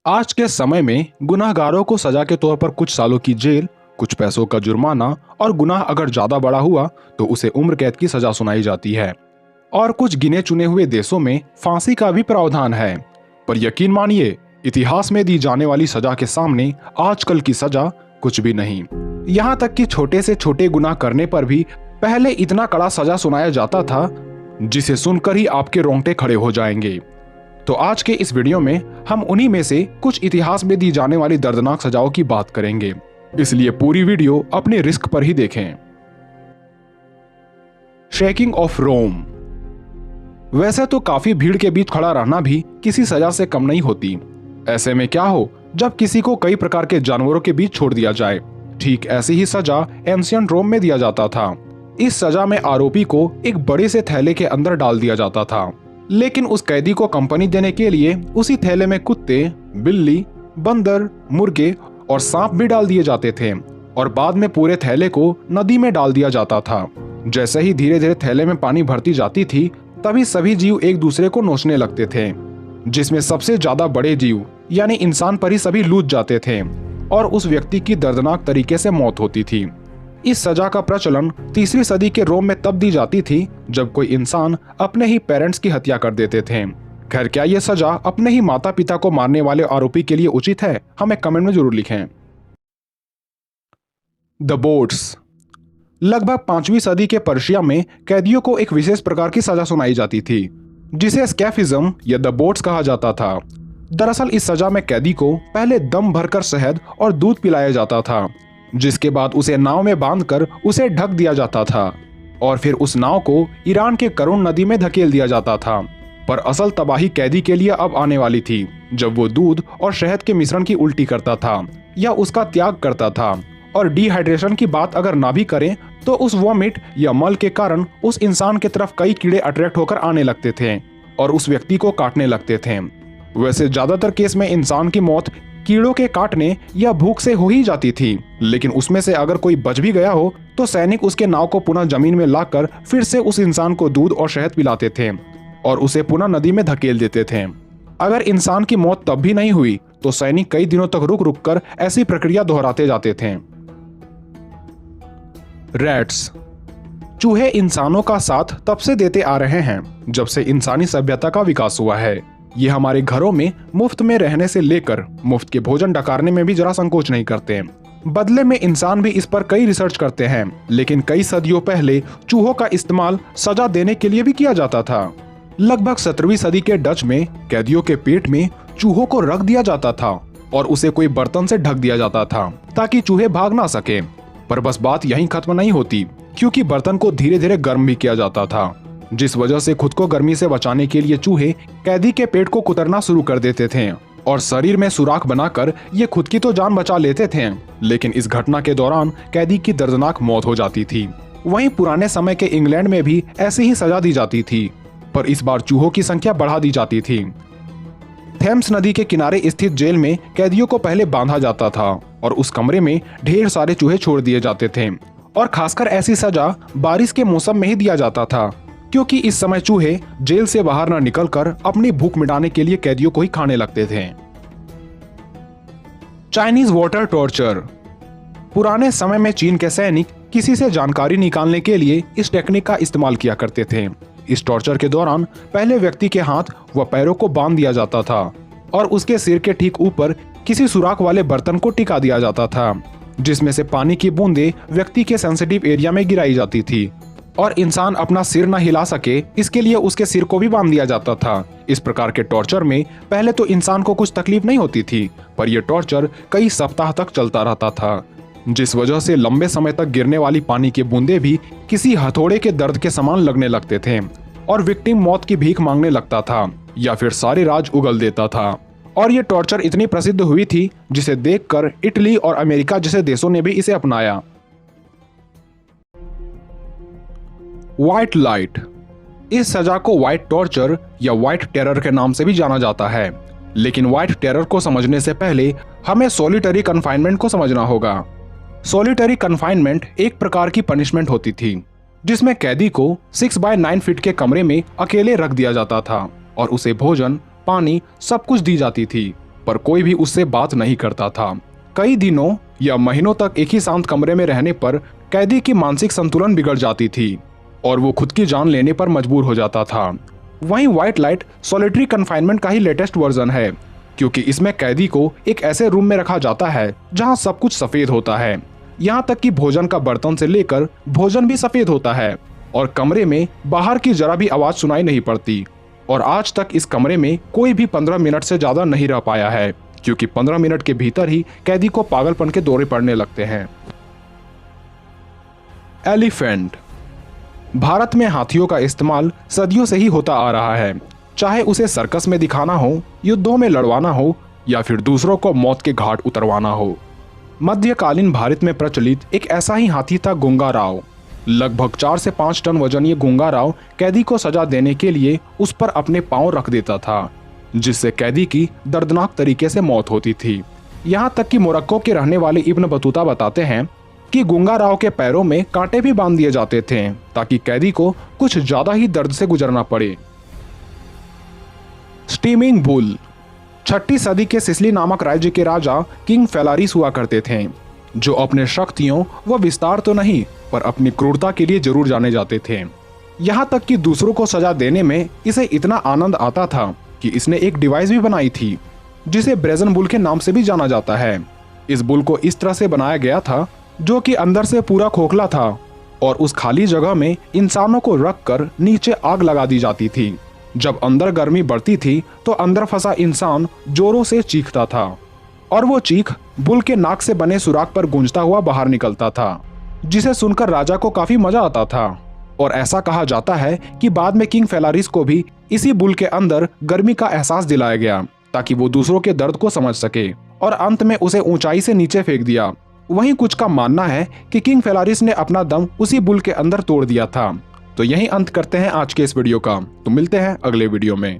आज के समय में गुनाहगारों को सजा के तौर पर कुछ सालों की जेल, कुछ पैसों का जुर्माना और गुनाह अगर ज्यादा बड़ा हुआ तो उसे उम्र कैद की सजा सुनाई जाती है। और कुछ गिने चुने हुए देशों में फांसी का भी प्रावधान है। पर यकीन मानिए, इतिहास में दी जाने वाली सजा के सामने आजकल की सजा कुछ भी नहीं। यहाँ तक कि छोटे से छोटे गुनाह करने पर भी पहले इतना कड़ा सजा सुनाया जाता था जिसे सुनकर ही आपके रोंगटे खड़े हो जाएंगे। तो आज के इस वीडियो में हम उन्हीं में से कुछ इतिहास में दी जाने वाली दर्दनाक सजाओं की बात करेंगे, इसलिए पूरी वीडियो अपने रिस्क पर ही देखें। Shaking of Rome. वैसे तो काफी भीड़ के बीच खड़ा रहना भी किसी सजा से कम नहीं होती। ऐसे में क्या हो जब किसी को कई प्रकार के जानवरों के बीच छोड़ दिया जाए। ठीक ऐसी ही सजा एंशिएंट रोम में दिया जाता था। इस सजा में आरोपी को एक बड़े से थैले के अंदर डाल दिया जाता था, लेकिन उस कैदी को कंपनी देने के लिए उसी थैले में कुत्ते, बिल्ली, बंदर, मुर्गे और सांप भी डाल दिए जाते थे और बाद में पूरे थैले को नदी में डाल दिया जाता था। जैसे ही धीरे धीरे थैले में पानी भरती जाती थी, तभी सभी जीव एक दूसरे को नोचने लगते थे, जिसमें सबसे ज्यादा बड़े जीव यानी इंसान पर ही सभी लूट जाते थे और उस व्यक्ति की दर्दनाक तरीके से मौत होती थी। इस सजा का प्रचलन 3वीं सदी के रोम में तब दी जाती थी जब कोई इंसान अपने ही पेरेंट्स की हत्या कर देते थे। खैर, क्या यह सजा अपने ही माता पिता को मारने वाले आरोपी के लिए उचित है? हमें कमेंट में जरूर लिखें। The boats. लगभग 5वीं सदी के पर्शिया में कैदियों को एक विशेष प्रकार की सजा सुनाई जाती थी जिसे स्कैफिज्म या द बोट्स कहा जाता था। दरअसल इस सजा में कैदी को पहले दम भरकर शहद और दूध पिलाया जाता था, जिसके बाद उसे नाव में बांधकर उसे ढक दिया जाता था और फिर उस नाव को ईरान के करुण नदी में धकेल दिया जाता था। पर असल तबाही कैदी के लिए अब आने वाली थी जब वो दूध और शहद के मिश्रण की उल्टी करता था या उसका त्याग करता था। और डिहाइड्रेशन की बात अगर ना भी करें तो उस वॉमिट या मल के कारण उस इंसान की तरफ कई कीड़े अट्रैक्ट होकर आने लगते थे और उस व्यक्ति को काटने लगते थे। वैसे ज्यादातर केस में इंसान की मौत कीड़ों के काटने या भूख से हो ही जाती थी, लेकिन उसमें से अगर कोई बच भी गया हो तो सैनिक उसके नाव को पुनः जमीन में लाकर फिर से उस इंसान को दूध और शहद पिलाते थे और उसे पुनः नदी में धकेल देते थे। अगर इंसान की मौत तब भी नहीं हुई तो सैनिक कई दिनों तक रुक रुक कर ऐसी प्रक्रिया दोहराते जाते थे। रैट्स। चूहे इंसानों का साथ तब से देते आ रहे हैं जब से इंसानी सभ्यता का विकास हुआ है। ये हमारे घरों में मुफ्त में रहने से लेकर मुफ्त के भोजन डकारने में भी जरा संकोच नहीं करते। बदले में इंसान भी इस पर कई रिसर्च करते हैं, लेकिन कई सदियों पहले चूहों का इस्तेमाल सजा देने के लिए भी किया जाता था। लगभग 17वीं सदी के डच में कैदियों के पेट में चूहों को रख दिया जाता था और उसे कोई बर्तन से ढक दिया जाता था ताकि चूहे भाग ना सके। पर बस बात यहीं खत्म नहीं होती, क्योंकि बर्तन को धीरे धीरे गर्म भी किया जाता था, जिस वजह से खुद को गर्मी से बचाने के लिए चूहे कैदी के पेट को कुतरना शुरू कर देते थे और शरीर में सुराख बनाकर ये खुद की तो जान बचा लेते थे, लेकिन इस घटना के दौरान कैदी की दर्दनाक मौत हो जाती थी। वहीं पुराने समय के इंग्लैंड में भी ऐसी ही सजा दी जाती थी, पर इस बार चूहों की संख्या बढ़ा दी जाती थी। थेम्स नदी के किनारे स्थित जेल में कैदियों को पहले बांधा जाता था और उस कमरे में ढेर सारे चूहे छोड़ दिए जाते थे और खासकर ऐसी सजा बारिश के मौसम में ही दिया जाता था, क्योंकि इस समय चूहे जेल से बाहर न निकलकर अपनी भूख मिटाने के लिए कैदियों को ही खाने लगते थे। Chinese water torture. पुराने समय में चीन के सैनिक किसी से जानकारी निकालने के लिए इस टेक्निक का इस्तेमाल किया करते थे। इस टॉर्चर के दौरान पहले व्यक्ति के हाथ व पैरों को बांध दिया जाता था और उसके सिर के ठीक ऊपर किसी सुराख वाले बर्तन को टिका दिया जाता था, जिसमें से पानी की बूंदें व्यक्ति के सेंसिटिव एरिया में गिराई जाती थी और इंसान अपना सिर न हिला सके इसके लिए उसके सिर को भी बांध दिया जाता था। इस प्रकार के टॉर्चर में पहले तो इंसान को कुछ तकलीफ नहीं होती थी, पर यह टॉर्चर कई सप्ताह तक चलता रहता था, जिस वजह से लंबे समय तक गिरने वाली पानी की बूंदें भी किसी हथौड़े के दर्द के समान लगने लगते थे और विक्टिम मौत की भीख मांगने लगता था या फिर सारे राज उगल देता था। और ये टॉर्चर इतनी प्रसिद्ध हुई थी जिसे देखकर इटली और अमेरिका जैसे देशों ने भी इसे अपनाया। White light. इस सजा को व्हाइट टॉर्चर या व्हाइट टेरर के नाम से भी जाना जाता है, लेकिन व्हाइट टेरर को समझने से पहले हमें सॉलिटरी कन्फाइनमेंट को समझना होगा। सॉलिटरी कन्फाइनमेंट एक प्रकार की पनिशमेंट होती थी जिसमें कैदी को 6x9 फीट के कमरे में अकेले रख दिया जाता था और उसे भोजन, पानी सब कुछ दी जाती थी, पर कोई भी उससे बात नहीं करता था। कई दिनों या महीनों तक एक ही शांत कमरे में रहने पर कैदी की मानसिक संतुलन बिगड़ जाती थी और वो खुद की जान लेने पर मजबूर हो जाता था। वहीं व्हाइट लाइट सॉलिटरी कन्फाइनमेंट का ही लेटेस्ट वर्जन है, क्योंकि इसमें कैदी को एक ऐसे रूम में रखा जाता है जहां सब कुछ सफेद होता है। यहाँ तक कि भोजन का बर्तन से लेकर भोजन भी सफेद होता है और कमरे में बाहर की जरा भी आवाज सुनाई नहीं पड़ती। और आज तक इस कमरे में कोई भी 15 मिनट से ज्यादा नहीं रह पाया है, क्योंकि 15 मिनट के भीतर ही कैदी को पागलपन के दौरे पड़ने लगते हैं। एलिफेंट। भारत में हाथियों का इस्तेमाल सदियों से ही होता आ रहा है, चाहे उसे सर्कस में दिखाना हो, युद्धों में लड़वाना हो या फिर दूसरों को मौत के घाट उतरवाना हो। मध्यकालीन भारत में प्रचलित एक ऐसा ही हाथी था गूंगा राव। लगभग 4 से 5 टन वजन ये गूंगा राव कैदी को सजा देने के लिए उस पर अपने पांव रख देता था, जिससे कैदी की दर्दनाक तरीके से मौत होती थी। यहाँ तक कि मोरक्को के रहने वाले इब्न बतूता बताते हैं कि गूंगा राव के पैरों में कांटे भी बांध दिए जाते थे ताकि कैदी को कुछ ज्यादा ही दर्द से गुजरना पड़े। Steaming bull. 6ठी सदी के सिसिली नामक राज्य के राजा किंग फेलारिस हुआ करते थे, जो अपने शक्तियों व विस्तार तो नहीं पर अपनी क्रूरता के लिए जरूर जाने जाते थे। यहाँ तक कि दूसरों को सजा देने में इसे इतना आनंद आता था कि इसने एक डिवाइस भी बनाई थी, जिसे ब्रेजन बुल के नाम से भी जाना जाता है। इस बुल को इस तरह से बनाया गया था जो कि अंदर से पूरा खोखला था और उस खाली जगह में इंसानों को रखकर नीचे आग लगा दी जाती थी। जब अंदर गर्मी बढ़ती थी तो अंदर फंसा इंसान जोरों से चीखता था और वो चीख बुल के नाक से बने सुराख पर गूंजता हुआ बाहर निकलता था, जिसे सुनकर राजा को काफी मजा आता था। और ऐसा कहा जाता है कि बाद में किंग फेलारिस को भी इसी बुल के अंदर गर्मी का एहसास दिलाया गया ताकि वो दूसरों के दर्द को समझ सके, और अंत में उसे ऊंचाई से नीचे फेंक दिया। वहीं कुछ का मानना है कि किंग फेलारिस ने अपना दम उसी बुल के अंदर तोड़ दिया था। तो यही अंत करते हैं आज के इस वीडियो का। तो मिलते हैं अगले वीडियो में।